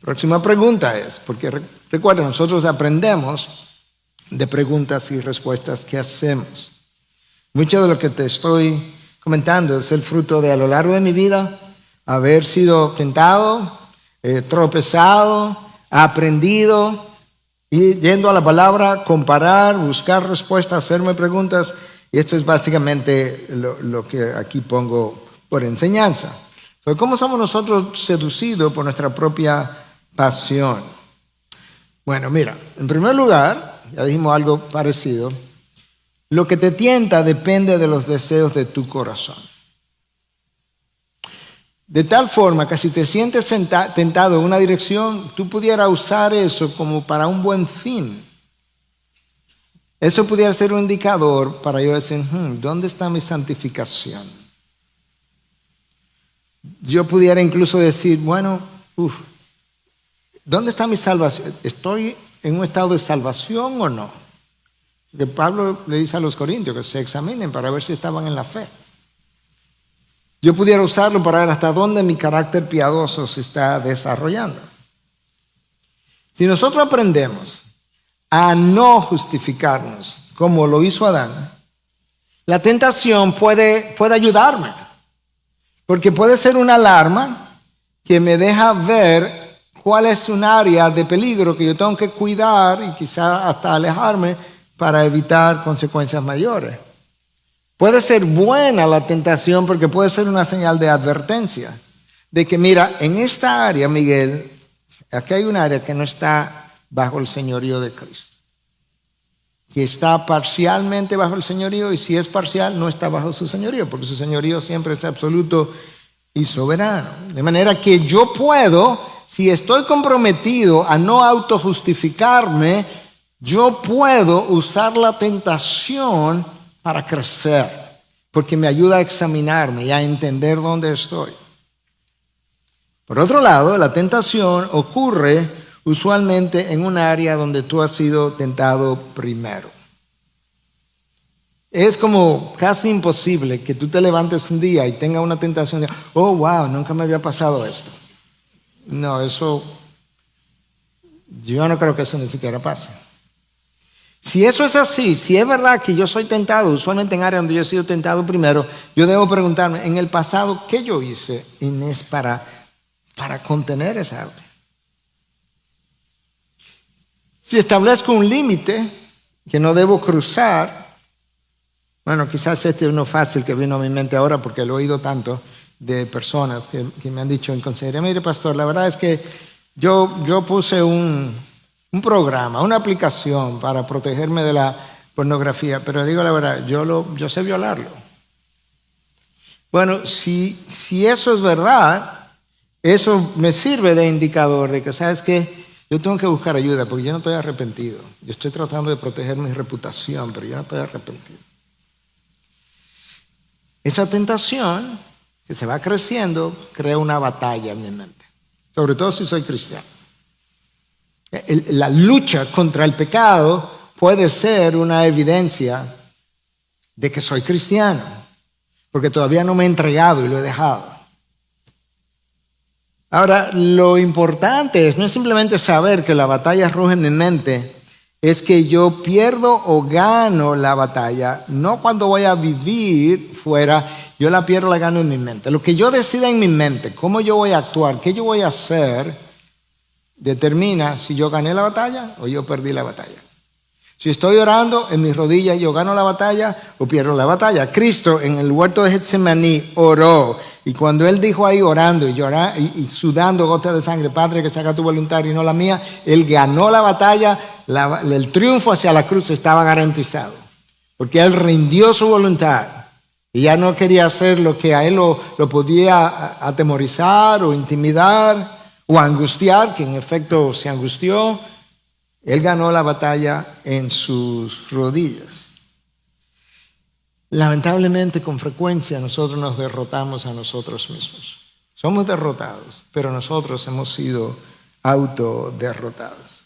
Próxima pregunta es, porque recuerden, nosotros aprendemos de preguntas y respuestas que hacemos. Mucho de lo que te estoy comentando es el fruto de a lo largo de mi vida haber sido tentado, tropezado, aprendido, y yendo a la palabra, comparar, buscar respuestas, hacerme preguntas. Y esto es básicamente lo que aquí pongo por enseñanza. ¿Cómo somos nosotros seducidos por nuestra propia pasión? Bueno, mira, en primer lugar, ya dijimos algo parecido, lo que te tienta depende de los deseos de tu corazón. De tal forma que si te sientes tentado en una dirección, tú pudieras usar eso como para un buen fin. Eso pudiera ser un indicador para yo decir, ¿dónde está mi santificación? Yo pudiera incluso decir, bueno, ¿dónde está mi salvación? ¿Estoy en un estado de salvación o no? Porque Pablo le dice a los corintios que se examinen para ver si estaban en la fe. Yo pudiera usarlo para ver hasta dónde mi carácter piadoso se está desarrollando. Si nosotros aprendemos a no justificarnos como lo hizo Adán, la tentación puede ayudarme. Porque puede ser una alarma que me deja ver cuál es un área de peligro que yo tengo que cuidar y quizá hasta alejarme para evitar consecuencias mayores. Puede ser buena la tentación porque puede ser una señal de advertencia. De que mira, en esta área, Miguel, aquí hay un área que no está bajo el señorío de Cristo. Que está parcialmente bajo el señorío y si es parcial no está bajo su señorío, porque su señorío siempre es absoluto y soberano. De manera que yo puedo, si estoy comprometido a no autojustificarme, yo puedo usar la tentación para crecer, porque me ayuda a examinarme y a entender dónde estoy. Por otro lado, la tentación ocurre usualmente en un área donde tú has sido tentado primero. Es como casi imposible que tú te levantes un día y tengas una tentación de, oh, wow, nunca me había pasado esto. No, eso, yo no creo que eso ni siquiera pase. Si eso es así, si es verdad que yo soy tentado, usualmente en áreas donde yo he sido tentado primero, yo debo preguntarme, en el pasado, ¿qué yo hice, Inés, para contener esa área? Si establezco un límite que no debo cruzar, bueno, quizás este es uno fácil que vino a mi mente ahora porque lo he oído tanto de personas que me han dicho en consejería, mire pastor, la verdad es que yo puse un programa, una aplicación para protegerme de la pornografía, pero digo la verdad, yo sé violarlo. Bueno, si eso es verdad, eso me sirve de indicador de que, ¿sabes qué? Yo tengo que buscar ayuda porque yo no estoy arrepentido. Yo estoy tratando de proteger mi reputación, pero yo no estoy arrepentido. Esa tentación que se va creciendo crea una batalla en mi mente, sobre todo si soy cristiano. La lucha contra el pecado puede ser una evidencia de que soy cristiano, porque todavía no me he entregado y lo he dejado. Ahora, lo importante no es simplemente saber que la batalla ruge en mi mente, es que yo pierdo o gano la batalla, no cuando voy a vivir fuera, yo la pierdo o la gano en mi mente. Lo que yo decida en mi mente, cómo yo voy a actuar, qué yo voy a hacer, determina si yo gané la batalla o yo perdí la batalla. Si estoy orando en mis rodillas, yo gano la batalla o pierdo la batalla. Cristo en el huerto de Getsemaní oró. Y cuando él dijo ahí orando y llorando y sudando gotas de sangre, Padre, que se haga tu voluntad y no la mía, él ganó la batalla, el triunfo hacia la cruz estaba garantizado. Porque él rindió su voluntad y ya no quería hacer lo que a él lo podía atemorizar o intimidar o angustiar, que en efecto se angustió. Él ganó la batalla en sus rodillas. Lamentablemente, con frecuencia, nosotros nos derrotamos a nosotros mismos. Somos derrotados, pero nosotros hemos sido autoderrotados.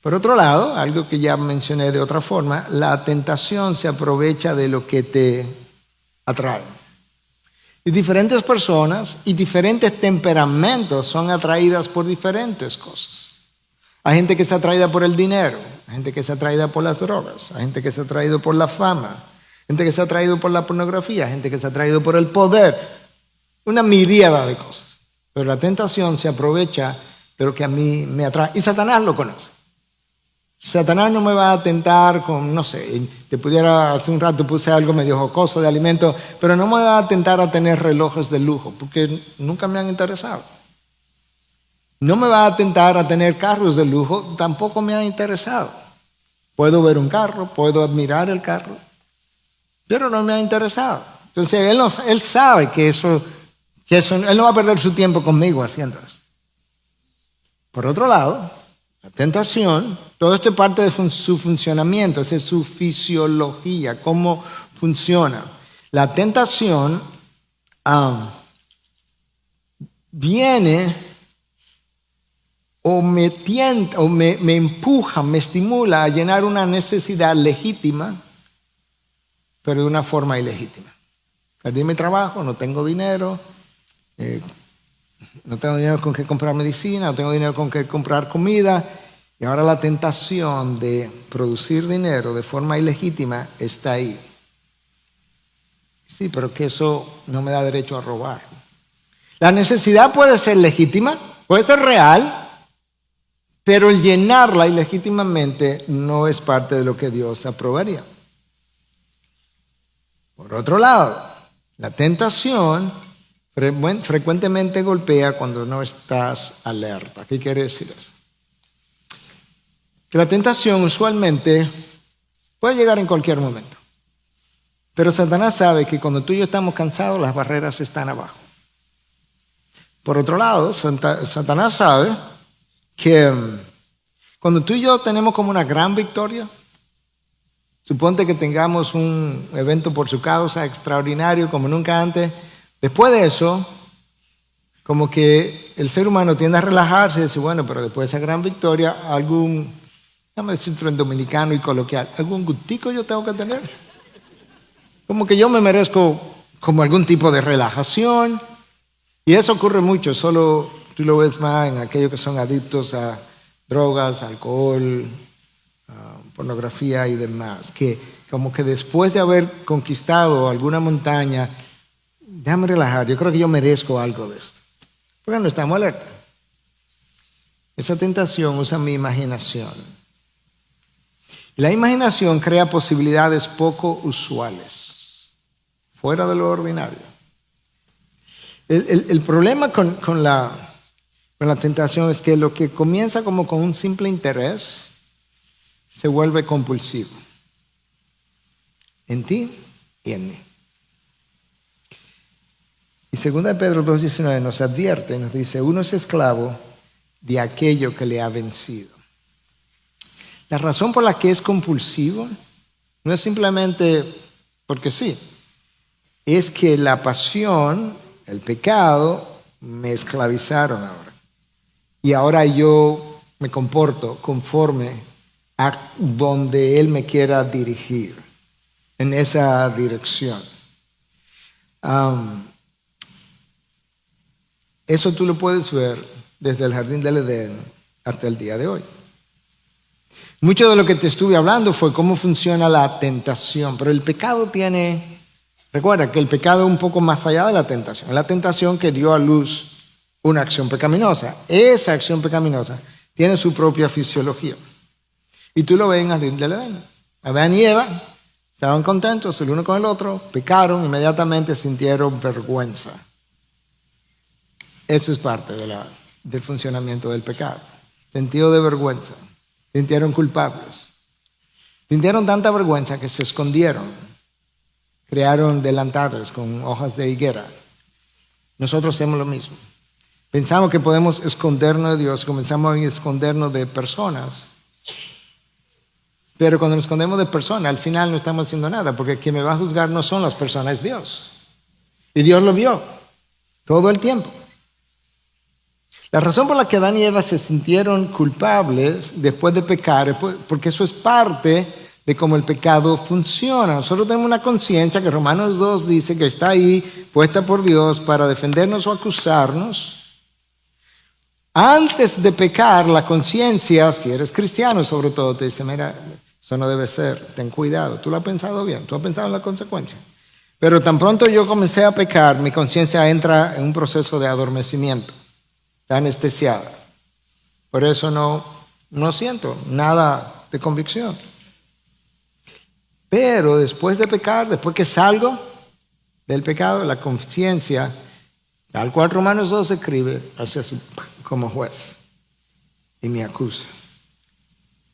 Por otro lado, algo que ya mencioné de otra forma, la tentación se aprovecha de lo que te atrae. Y diferentes personas y diferentes temperamentos son atraídas por diferentes cosas. Hay gente que es atraída por el dinero, hay gente que es atraída por las drogas, hay gente que es atraída por la fama, gente que es atraída por la pornografía, gente que es atraída por el poder, una miríada de cosas. Pero la tentación se aprovecha de lo que a mí me atrae. Y Satanás lo conoce. Satanás no me va a tentar con, no sé, hace un rato puse algo medio jocoso de alimento, pero no me va a tentar a tener relojes de lujo, porque nunca me han interesado. No me va a tentar a tener carros de lujo, tampoco me han interesado. Puedo ver un carro, puedo admirar el carro, pero no me ha interesado. Entonces él sabe que eso, él no va a perder su tiempo conmigo haciendo eso. Por otro lado, la tentación, todo esto es parte de su funcionamiento, esa es su fisiología, cómo funciona. La tentación viene o me tienta, o me empuja, me estimula a llenar una necesidad legítima, pero de una forma ilegítima. Perdí mi trabajo, no tengo dinero, no tengo dinero con qué comprar medicina, no tengo dinero con qué comprar comida, y ahora la tentación de producir dinero de forma ilegítima está ahí. Sí, pero que eso no me da derecho a robar. La necesidad puede ser legítima, puede ser real, Pero el llenarla ilegítimamente no es parte de lo que Dios aprobaría. Por otro lado, la tentación frecuentemente golpea cuando no estás alerta. ¿Qué quiere decir eso? Que la tentación usualmente puede llegar en cualquier momento. Pero Satanás sabe que cuando tú y yo estamos cansados, las barreras están abajo. Por otro lado, Satanás sabe que cuando tú y yo tenemos como una gran victoria, suponte que tengamos un evento por su causa extraordinario como nunca antes, después de eso, como que el ser humano tiende a relajarse y decir, bueno, pero después de esa gran victoria, déjame decirlo en dominicano y coloquial, algún gustico yo tengo que tener. Como que yo me merezco como algún tipo de relajación. Y eso ocurre mucho, solo tú lo ves más en aquellos que son adictos a drogas, alcohol, pornografía y demás, que como que después de haber conquistado alguna montaña, déjame relajar, yo creo que yo merezco algo de esto. Porque no estamos alerta. Esa tentación usa mi imaginación. La imaginación crea posibilidades poco usuales, fuera de lo ordinario. El problema con la tentación es que lo que comienza como con un simple interés se vuelve compulsivo en ti y en mí. Y 2 Pedro 2:19 nos advierte, nos dice, uno es esclavo de aquello que le ha vencido. La razón por la que es compulsivo no es simplemente porque sí, es que la pasión, el pecado, me esclavizaron ahora. Y ahora yo me comporto conforme a donde Él me quiera dirigir, en esa dirección. Eso tú lo puedes ver desde el jardín del Edén hasta el día de hoy. Mucho de lo que te estuve hablando fue cómo funciona la tentación, pero el pecado recuerda que el pecado es un poco más allá de la tentación. Es la tentación que dio a luz una acción pecaminosa. Esa acción pecaminosa tiene su propia fisiología. Y tú lo ves en el jardín del Edén. Adán y Eva estaban contentos el uno con el otro, pecaron, inmediatamente sintieron vergüenza. Eso es parte del funcionamiento del pecado. Sentido de vergüenza. Sintieron culpables. Sintieron tanta vergüenza que se escondieron. Crearon delantales con hojas de higuera. Nosotros hacemos lo mismo. Pensamos que podemos escondernos de Dios, comenzamos a escondernos de personas. Pero cuando nos escondemos de personas, al final no estamos haciendo nada, porque quien me va a juzgar no son las personas, es Dios. Y Dios lo vio todo el tiempo. La razón por la que Adán y Eva se sintieron culpables después de pecar es porque eso es parte de cómo el pecado funciona. Nosotros tenemos una conciencia que Romanos 2 dice que está ahí puesta por Dios para defendernos o acusarnos. Antes de pecar, la conciencia, si eres cristiano sobre todo, te dice, mira, eso no debe ser, ten cuidado. Tú lo has pensado bien, tú has pensado en la consecuencia. Pero tan pronto yo comencé a pecar, mi conciencia entra en un proceso de adormecimiento. Está anestesiada. Por eso no siento nada de convicción. Pero después de pecar, después que salgo del pecado, la conciencia, tal cual Romanos 2 escribe, hace así como juez y me acusa.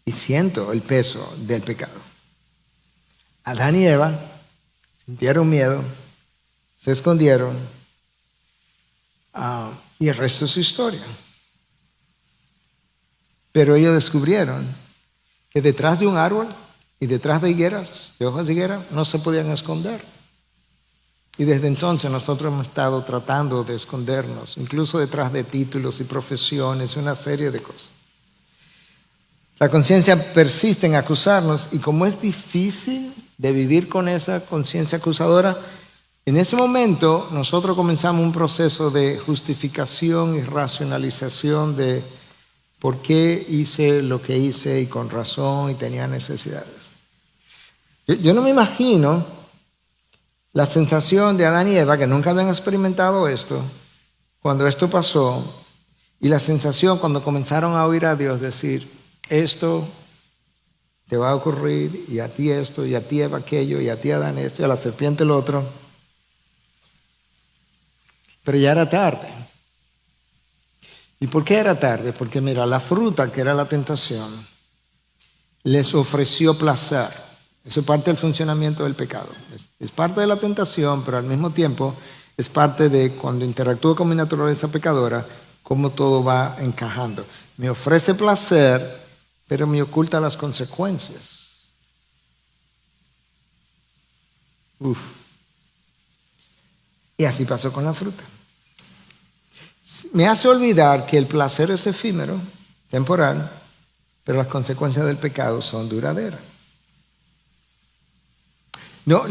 Y siento el peso del pecado. Adán y Eva sintieron miedo, se escondieron, y el resto es su historia. Pero ellos descubrieron que detrás de un árbol y detrás de higueras, de hojas de higuera, no se podían esconder. Y desde entonces nosotros hemos estado tratando de escondernos, incluso detrás de títulos y profesiones, una serie de cosas. La conciencia persiste en acusarnos y como es difícil de vivir con esa conciencia acusadora, en ese momento nosotros comenzamos un proceso de justificación y racionalización de por qué hice lo que hice y con razón y tenía necesidades. Yo no me imagino la sensación de Adán y Eva, que nunca habían experimentado esto, cuando esto pasó, Y la sensación cuando comenzaron a oír a Dios decir, esto te va a ocurrir, y a ti esto, y a ti Eva aquello, y a ti Adán esto, y a la serpiente el otro. Pero ya era tarde. ¿Y por qué era tarde? Porque mira, la fruta que era la tentación les ofreció placer. Eso es parte del funcionamiento del pecado. Es parte de la tentación, pero al mismo tiempo es parte de cuando interactúo con mi naturaleza pecadora, cómo todo va encajando. Me ofrece placer, pero me oculta las consecuencias. Uf. Y así pasó con la fruta. Me hace olvidar que el placer es efímero, temporal, pero las consecuencias del pecado son duraderas. No,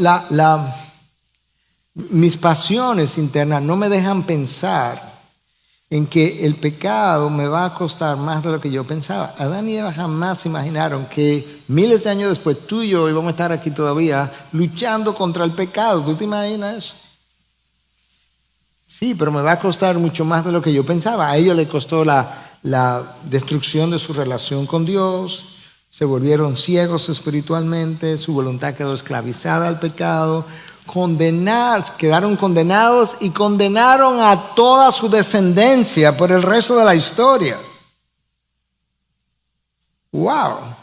mis pasiones internas no me dejan pensar en que el pecado me va a costar más de lo que yo pensaba. Adán y Eva jamás imaginaron que miles de años después tú y yo íbamos a estar aquí todavía luchando contra el pecado. ¿Tú te imaginas eso? Sí, pero me va a costar mucho más de lo que yo pensaba. A ellos les costó la destrucción de su relación con Dios, se volvieron ciegos espiritualmente, su voluntad quedó esclavizada al pecado, quedaron condenados y condenaron a toda su descendencia por el resto de la historia. ¡Wow!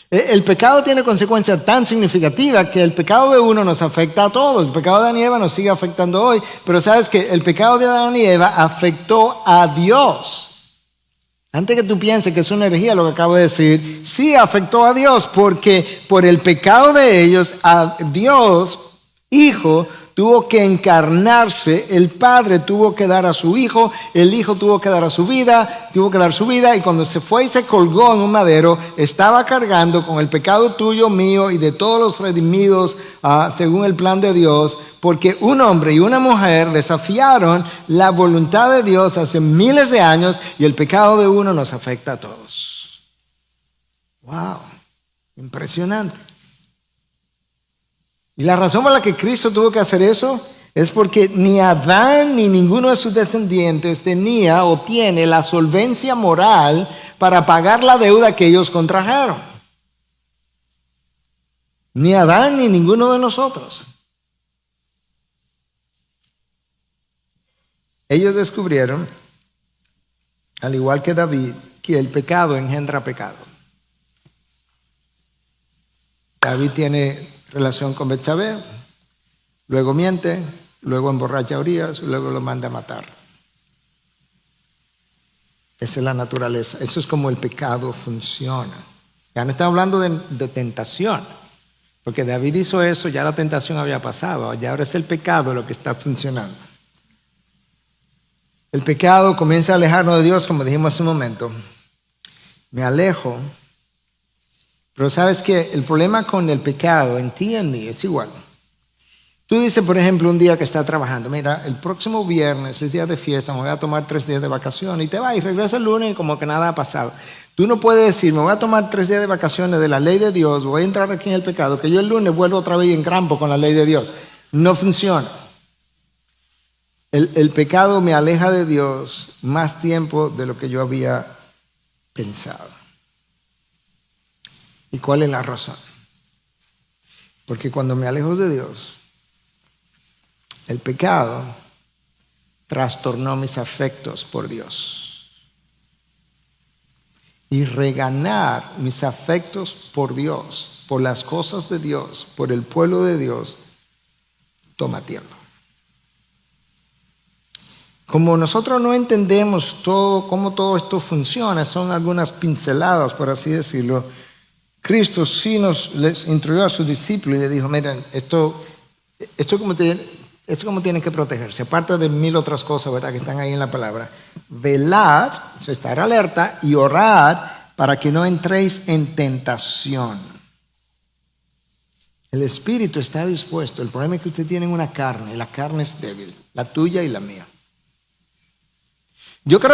El pecado tiene consecuencias tan significativas que el pecado de uno nos afecta a todos. El pecado de Adán y Eva nos sigue afectando hoy, pero sabes que el pecado de Adán y Eva afectó a Dios. Antes que tú pienses que es una herejía lo que acabo de decir, sí afectó a Dios, porque por el pecado de ellos, a Dios, Hijo, tuvo que encarnarse, el Padre tuvo que dar a su Hijo, el Hijo tuvo que dar su vida, y cuando se fue y se colgó en un madero, estaba cargando con el pecado tuyo, mío y de todos los redimidos según el plan de Dios, porque un hombre y una mujer desafiaron la voluntad de Dios hace miles de años y el pecado de uno nos afecta a todos. ¡Wow! Impresionante. Y la razón por la que Cristo tuvo que hacer eso es porque ni Adán ni ninguno de sus descendientes tenía o tiene la solvencia moral para pagar la deuda que ellos contrajeron. Ni Adán ni ninguno de nosotros. Ellos descubrieron, al igual que David, que el pecado engendra pecado. David tiene relación con Betsabé, luego miente, luego emborracha a Urías, luego lo manda a matar. Esa es la naturaleza, eso es como el pecado funciona. Ya no estamos hablando de tentación, porque David hizo eso, ya la tentación había pasado, ya ahora es el pecado lo que está funcionando. El pecado comienza a alejarnos de Dios, como dijimos hace un momento. Me alejo. Pero sabes que el problema con el pecado en ti y en mí es igual. Tú dices, por ejemplo, un día que estás trabajando, mira, el próximo viernes es día de fiesta, me voy a tomar 3 días de vacaciones, y te vas y regresas el lunes y como que nada ha pasado. Tú no puedes decir, me voy a tomar 3 días de vacaciones de la ley de Dios, voy a entrar aquí en el pecado, que yo el lunes vuelvo otra vez en crampo con la ley de Dios. No funciona. El pecado me aleja de Dios más tiempo de lo que yo había pensado. ¿Y cuál es la razón? Porque cuando me alejo de Dios, el pecado trastornó mis afectos por Dios. Y reganar mis afectos por Dios, por las cosas de Dios, por el pueblo de Dios, toma tiempo. Como nosotros no entendemos cómo todo esto funciona, son algunas pinceladas, por así decirlo. Cristo sí les instruyó a sus discípulos y les dijo, miren, esto como tienen que protegerse, aparte de 1000 otras cosas, ¿verdad?, que están ahí en la palabra. Velad, estar alerta y orad para que no entréis en tentación. El espíritu está dispuesto, el problema es que usted tiene una carne, y la carne es débil, la tuya y la mía. Yo creo